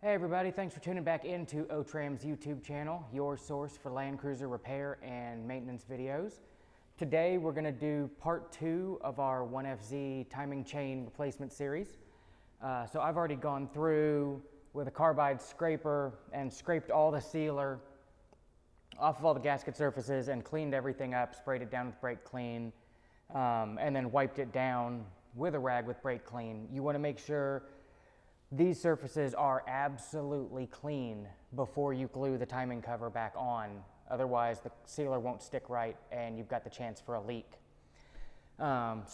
Hey everybody, thanks for tuning back into OTRAM's YouTube channel, your source for Land Cruiser repair and maintenance videos. Today we're going to do part 2 of our 1FZ timing chain replacement series. So I've already gone through with a carbide scraper and scraped all the sealer off of all the gasket surfaces and cleaned everything up, sprayed it down with brake clean, and then wiped it down with a rag with brake clean. You want to make sure these surfaces are absolutely clean before you glue the timing cover back on. Otherwise, the sealer won't stick right and you've got the chance for a leak. So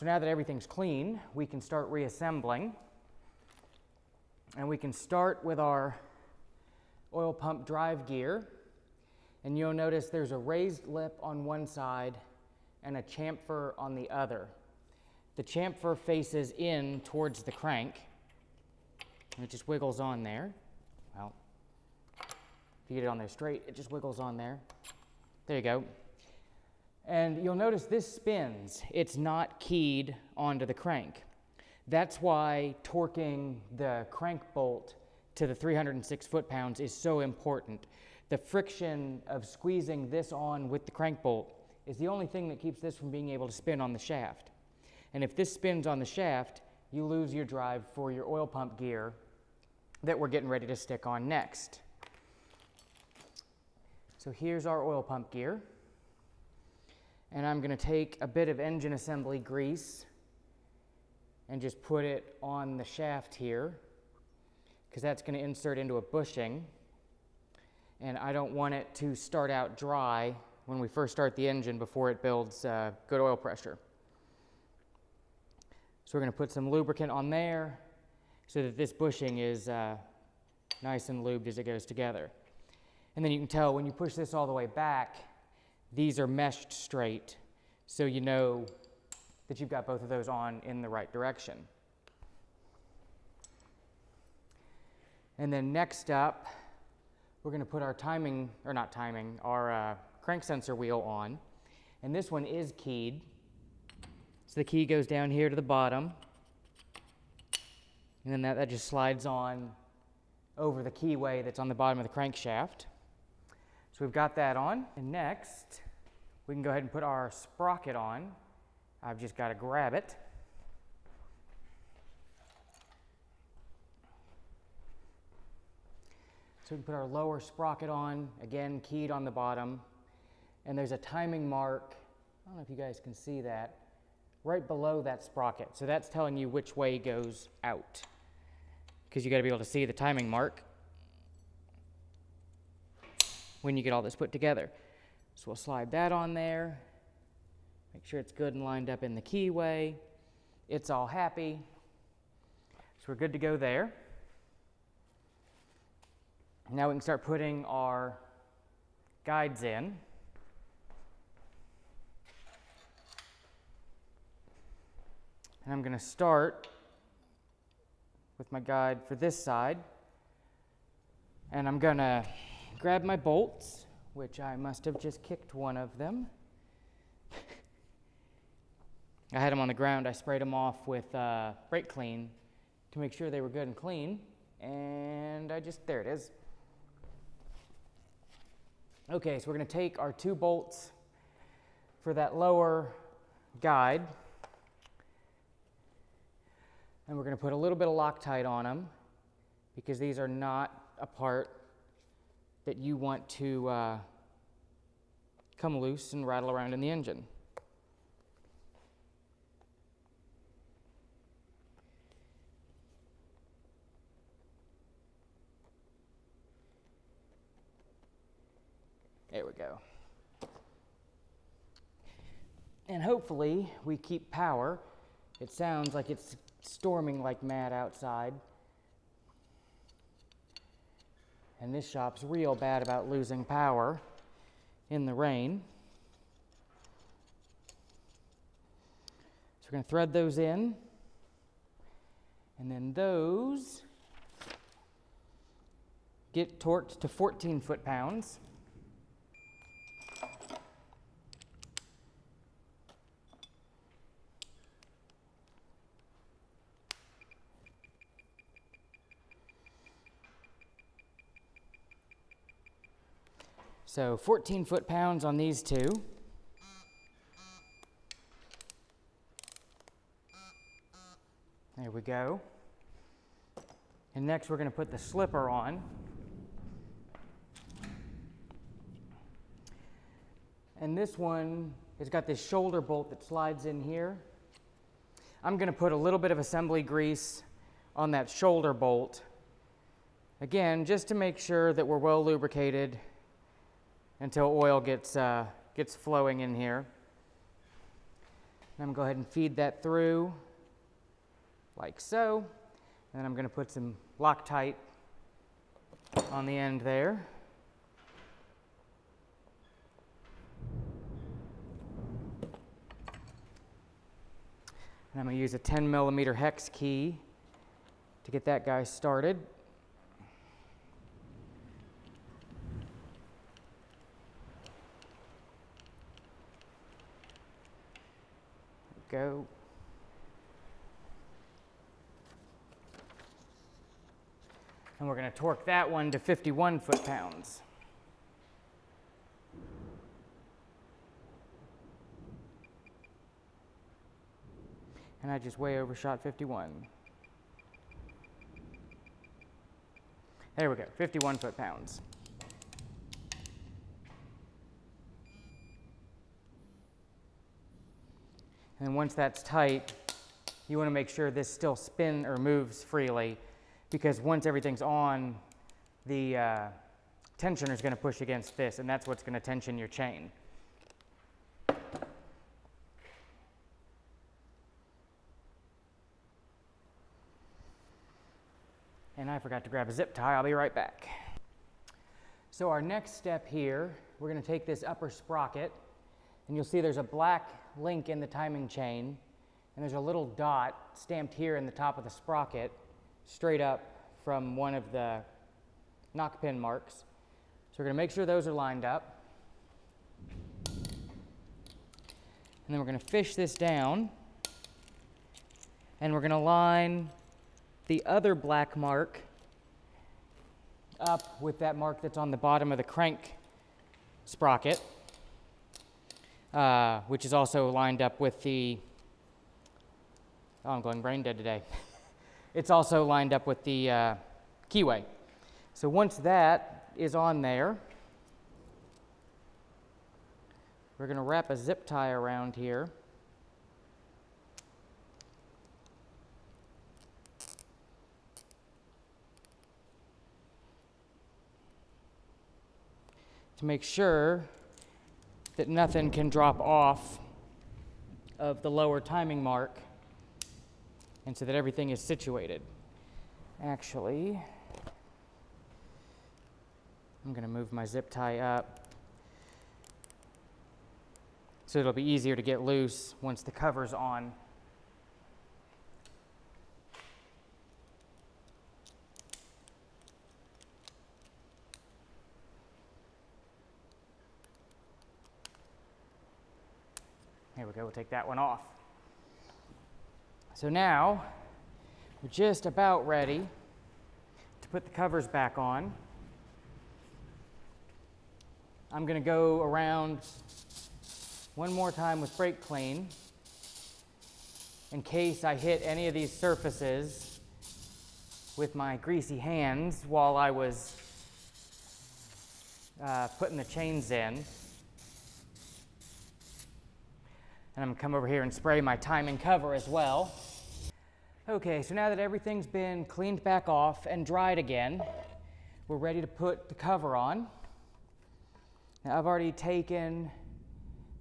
now that everything's clean, we can start reassembling. And we can start with our oil pump drive gear. And you'll notice there's a raised lip on one side and a chamfer on the other. The chamfer faces in towards the crank. It just wiggles on there. Well, if you get it on there straight, it just wiggles on there. There you go. And you'll notice this spins. It's not keyed onto the crank. That's why torquing the crank bolt to the 306 foot-pounds is so important. The friction of squeezing this on with the crank bolt is the only thing that keeps this from being able to spin on the shaft. And if this spins on the shaft, you lose your drive for your oil pump gear that we're getting ready to stick on next. So here's our oil pump gear. And I'm going to take a bit of engine assembly grease and just put it on the shaft here, because that's going to insert into a bushing. And I don't want it to start out dry when we first start the engine before it builds good oil pressure. So we're going to put some lubricant on there so that this bushing is nice and lubed as it goes together. And then you can tell when you push this all the way back, these are meshed straight, so you know that you've got both of those on in the right direction. And then next up, we're going to put our our crank sensor wheel on. And this one is keyed. So the key goes down here to the bottom. And then that just slides on over the keyway that's on the bottom of the crankshaft. So we've got that on. And next, we can go ahead and put our sprocket on. I've just got to grab it. So we can put our lower sprocket on, again keyed on the bottom. And there's a timing mark, I don't know if you guys can see that, right below that sprocket. So that's telling you which way goes out, because you got to be able to see the timing mark when you get all this put together. So we'll slide that on there, make sure it's good and lined up in the keyway. It's all happy. So we're good to go there. Now we can start putting our guides in. And I'm going to start with my guide for this side. And I'm going to grab my bolts, which I must have just kicked one of them. I had them on the ground. I sprayed them off with brake clean to make sure they were good and clean. And there it is. Okay, so we're going to take our 2 bolts for that lower guide. And we're going to put a little bit of Loctite on them, because these are not a part that you want to come loose and rattle around in the engine. There we go. And hopefully we keep power. It sounds like it's storming like mad outside. And this shop's real bad about losing power in the rain. So we're going to thread those in. And then those get torqued to 14 foot-pounds. So 14 foot-pounds on these two. There we go. And next we're going to put the slipper on. And this one has got this shoulder bolt that slides in here. I'm going to put a little bit of assembly grease on that shoulder bolt. Again, just to make sure that we're well lubricated until oil gets flowing in here. And I'm going to go ahead and feed that through like so. And then I'm going to put some Loctite on the end there. And I'm going to use a 10mm hex key to get that guy started. There we go. And we're going to torque that one to 51 foot-pounds. And I just way overshot 51. There we go, 51 foot-pounds. And once that's tight, you want to make sure this still spins or moves freely, because once everything's on, the tensioner is going to push against this, and that's what's going to tension your chain. And I forgot to grab a zip tie. I'll be right back. So our next step here, we're going to take this upper sprocket, and you'll see there's a black link in the timing chain, and there's a little dot stamped here in the top of the sprocket, straight up from one of the knock pin marks. So we're going to make sure those are lined up. And then we're going to fish this down, and we're going to line the other black mark up with that mark that's on the bottom of the crank sprocket, which is also lined up with the, oh, I'm going brain dead today. It's also lined up with the keyway. So once that is on there, we're going to wrap a zip tie around here. To make sure that nothing can drop off of the lower timing mark, and so that everything is situated. Actually, I'm going to move my zip tie up so it'll be easier to get loose once the cover's on. Here we go, we'll take that one off. So now, we're just about ready to put the covers back on. I'm going to go around one more time with brake clean in case I hit any of these surfaces with my greasy hands while I was putting the chains in. And I'm going to come over here and spray my timing cover as well. Okay, so now that everything's been cleaned back off and dried again, we're ready to put the cover on. Now I've already taken,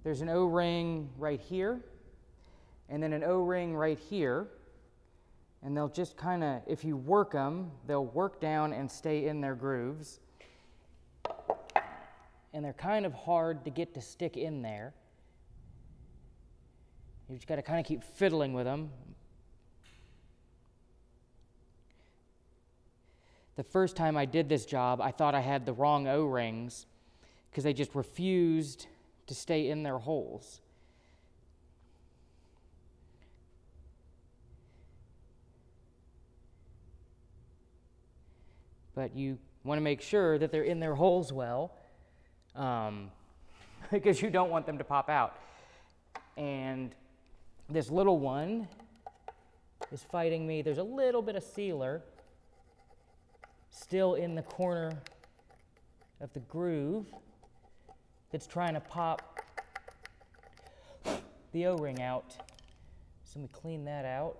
there's an O-ring right here, and then an O-ring right here. And they'll just kind of, if you work them, they'll work down and stay in their grooves. And they're kind of hard to get to stick in there. You just got to kind of keep fiddling with them. The first time I did this job, I thought I had the wrong O-rings because they just refused to stay in their holes. But you want to make sure that they're in their holes well. because you don't want them to pop out. And this little one is fighting me. There's a little bit of sealer still in the corner of the groove that's trying to pop the O-ring out. So let me clean that out.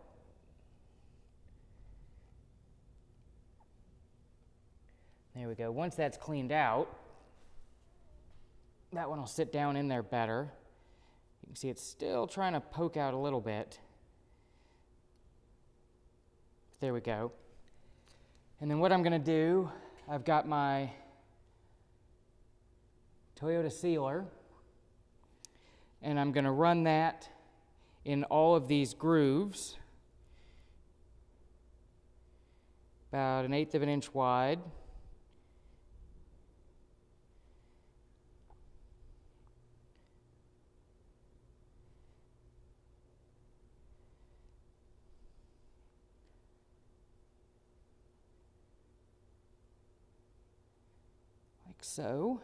There we go. Once that's cleaned out, that one will sit down in there better. You can see it's still trying to poke out a little bit. There we go. And then what I'm going to do, I've got my Toyota sealer, and I'm going to run that in all of these grooves, about 1/8 of an inch wide. Like so.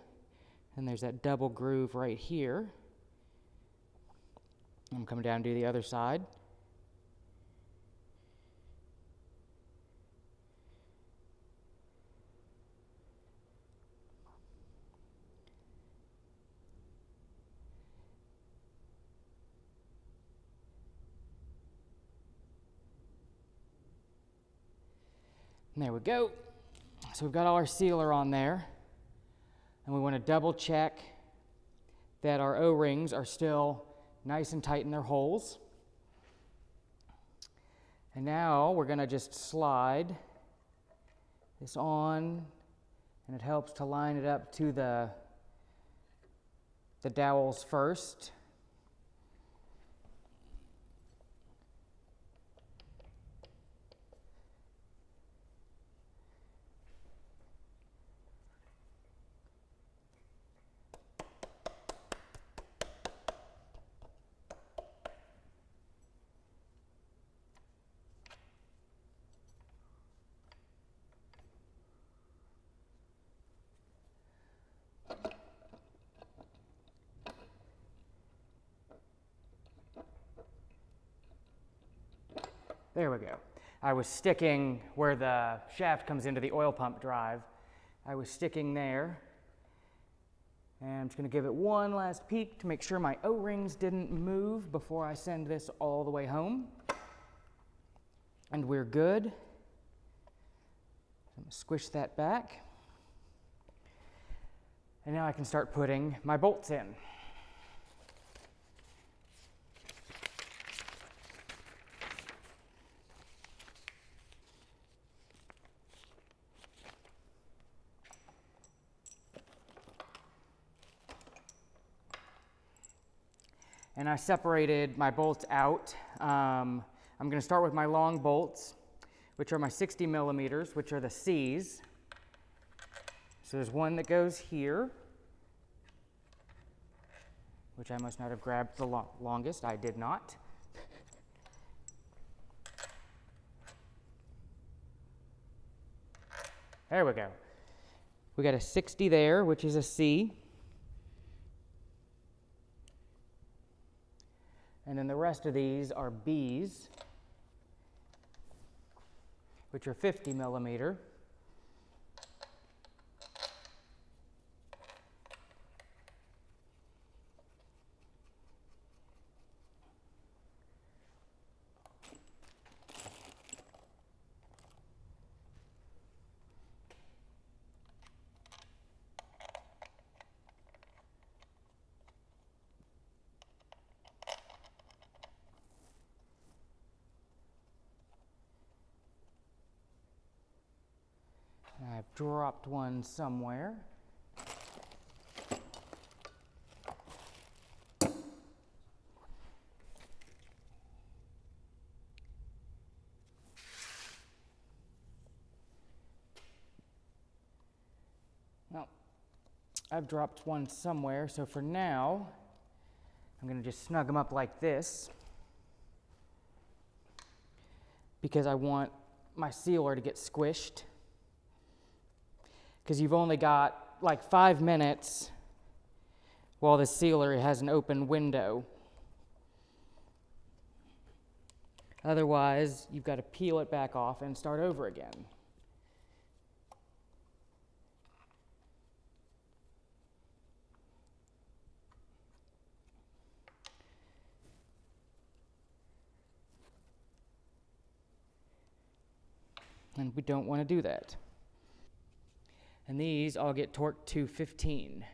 And there's that double groove right here. I'm coming down to do the other side. And there we go. So we've got all our sealer on there. And we want to double check that our O-rings are still nice and tight in their holes. And now we're going to just slide this on, and it helps to line it up to the dowels first. There we go. I was sticking where the shaft comes into the oil pump drive. I was sticking there. And I'm just going to give it one last peek to make sure my O-rings didn't move before I send this all the way home. And we're good. I'm going to squish that back. And now I can start putting my bolts in. And I separated my bolts out. I'm going to start with my long bolts, which are my 60 millimeters, which are the C's. So there's one that goes here, which I must not have grabbed the longest. I did not. There we go. We got a 60 there, which is a C. And then the rest of these are B's, which are 50 millimeter. I've dropped one somewhere. Well, I've dropped one somewhere, so for now, I'm going to just snug them up like this because I want my sealer to get squished. Because you've only got like 5 minutes while the sealer has an open window. Otherwise, you've got to peel it back off and start over again. And we don't want to do that. And these all get torqued to 15.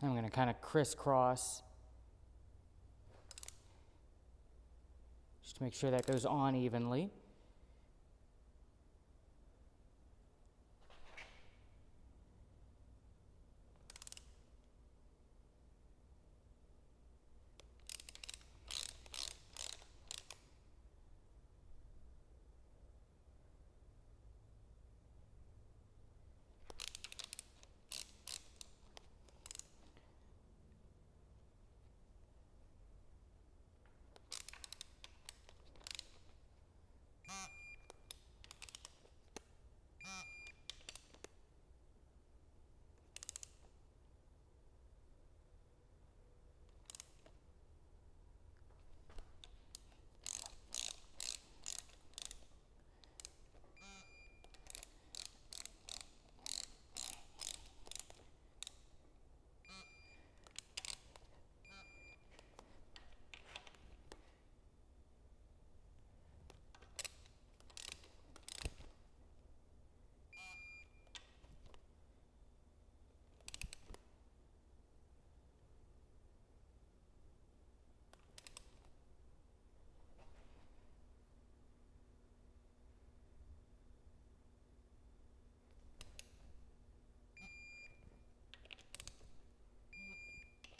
I'm going to kind of crisscross just to make sure that goes on evenly.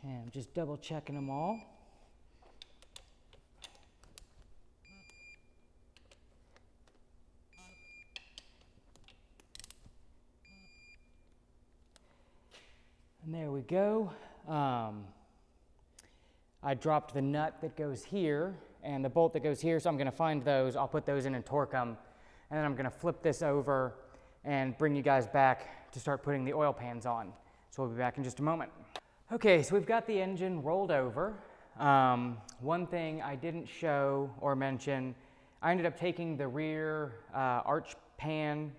And I'm just double checking them all. And there we go. I dropped the nut that goes here and the bolt that goes here, so I'm going to find those. I'll put those in and torque them. And then I'm going to flip this over and bring you guys back to start putting the oil pans on. So we'll be back in just a moment. Okay, so we've got the engine rolled over. One thing I didn't show or mention, I ended up taking the rear arch pan,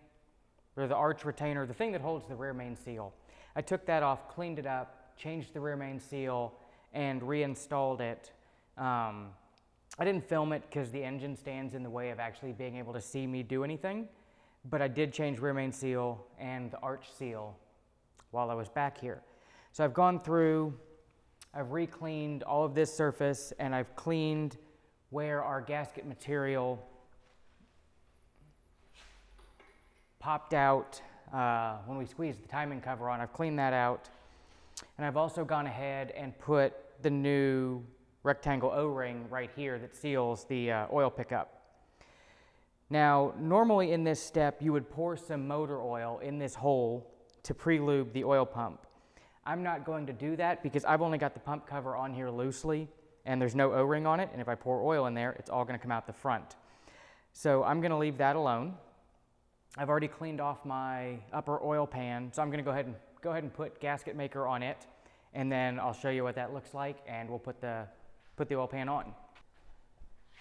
or the arch retainer, the thing that holds the rear main seal. I took that off, cleaned it up, changed the rear main seal, and reinstalled it. I didn't film it because the engine stands in the way of actually being able to see me do anything, but I did change rear main seal and the arch seal while I was back here. So I've gone through, I've re-cleaned all of this surface, and I've cleaned where our gasket material popped out when we squeezed the timing cover on. I've cleaned that out. And I've also gone ahead and put the new rectangle O-ring right here that seals the oil pickup. Now, normally in this step, you would pour some motor oil in this hole to pre-lube the oil pump. I'm not going to do that because I've only got the pump cover on here loosely and there's no O-ring on it, and if I pour oil in there, it's all going to come out the front. So I'm going to leave that alone. I've already cleaned off my upper oil pan, so I'm going to go ahead and put gasket maker on it, and then I'll show you what that looks like, and we'll put the oil pan on.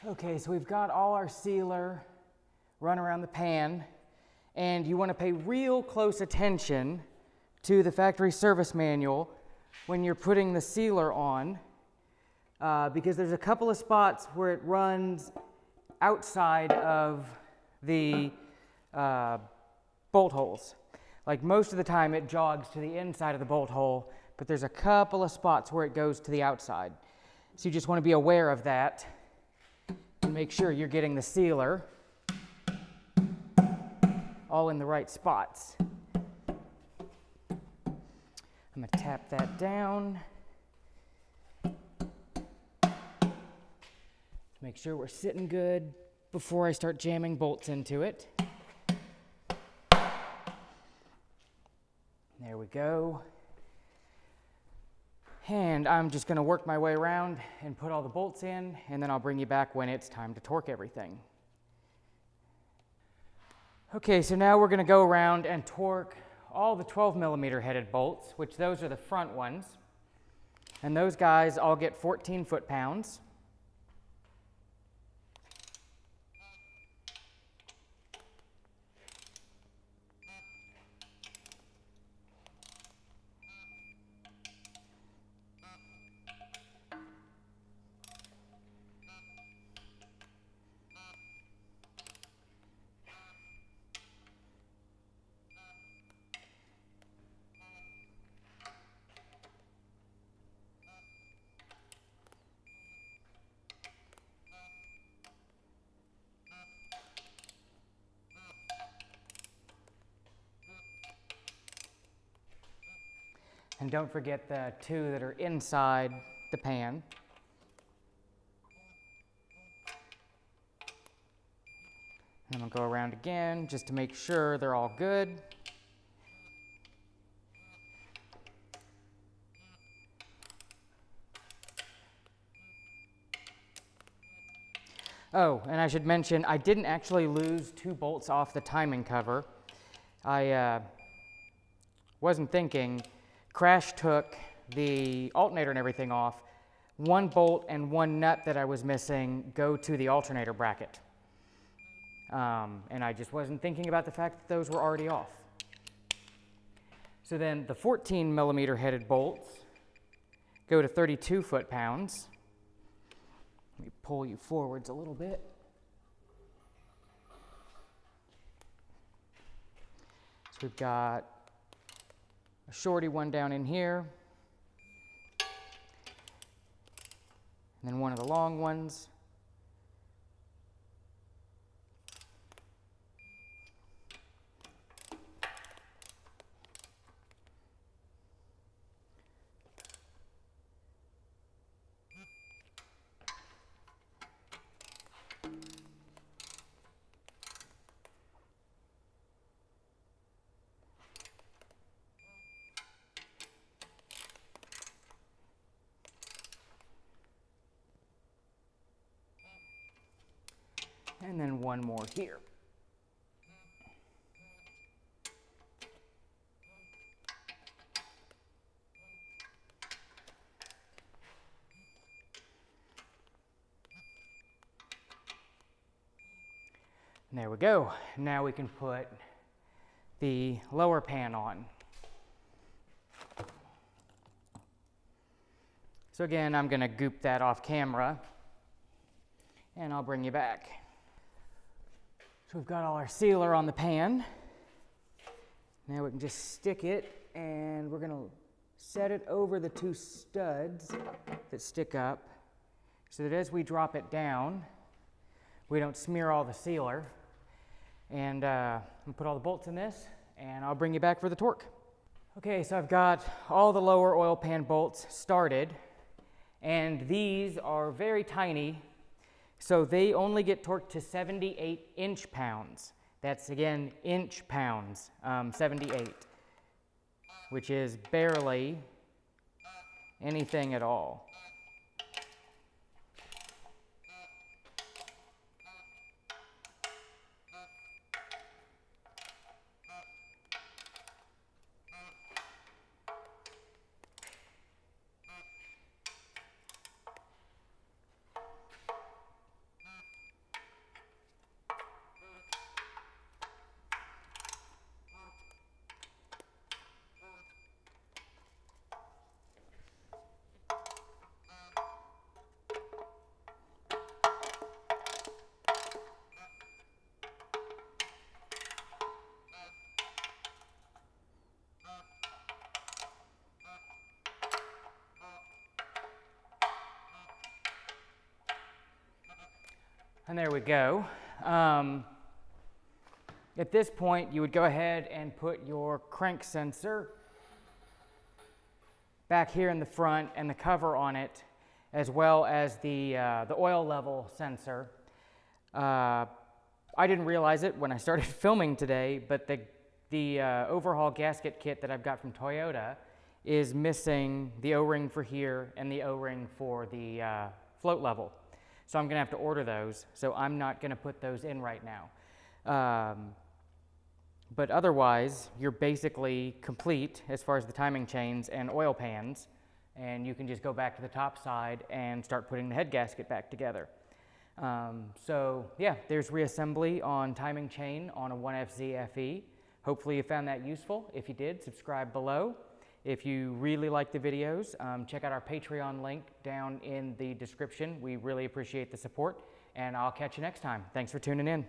Okay, so we've got all our sealer run around the pan, and you want to pay real close attention to the factory service manual when you're putting the sealer on, because there's a couple of spots where it runs outside of the bolt holes. Like most of the time it jogs to the inside of the bolt hole, but there's a couple of spots where it goes to the outside. So you just want to be aware of that and make sure you're getting the sealer all in the right spots. I'm going to tap that down. Make sure we're sitting good before I start jamming bolts into it. There we go. And I'm just going to work my way around and put all the bolts in, and then I'll bring you back when it's time to torque everything. Okay, so now we're going to go around and torque all the 12mm headed bolts, which those are the front ones. And those guys all get 14 foot-pounds. And don't forget the two that are inside the pan. And I'm going to go around again just to make sure they're all good. Oh, and I should mention, I didn't actually lose 2 bolts off the timing cover. I wasn't thinking. Crash took the alternator and everything off. 1 bolt and 1 nut that I was missing go to the alternator bracket. And I just wasn't thinking about the fact that those were already off. So then the 14mm headed bolts go to 32 foot-pounds. Let me pull you forwards a little bit. So we've got a shorty one down in here, and then one of the long ones. And then one more here. And there we go. Now we can put the lower pan on. So again, I'm going to goop that off camera, and I'll bring you back. So we've got all our sealer on the pan. Now we can just stick it, and we're going to set it over the 2 studs that stick up so that as we drop it down, we don't smear all the sealer. And I'm going to put all the bolts in this, and I'll bring you back for the torque. Okay, so I've got all the lower oil pan bolts started, and these are very tiny. So they only get torqued to 78 inch-pounds. That's, again, inch-pounds, 78, which is barely anything at all. And there we go. At this point, you would go ahead and put your crank sensor back here in the front and the cover on it, as well as the oil level sensor. I didn't realize it when I started filming today, but the overhaul gasket kit that I've got from Toyota is missing the O-ring for here and the O-ring for the float level. So I'm gonna have to order those, so I'm not gonna put those in right now. But otherwise, you're basically complete as far as the timing chains and oil pans, and you can just go back to the top side and start putting the head gasket back together. So yeah, there's reassembly on timing chain on a 1FZ-FE. Hopefully you found that useful. If you did, subscribe below. If you really like the videos, check out our Patreon link down in the description. We really appreciate the support, and I'll catch you next time. Thanks for tuning in.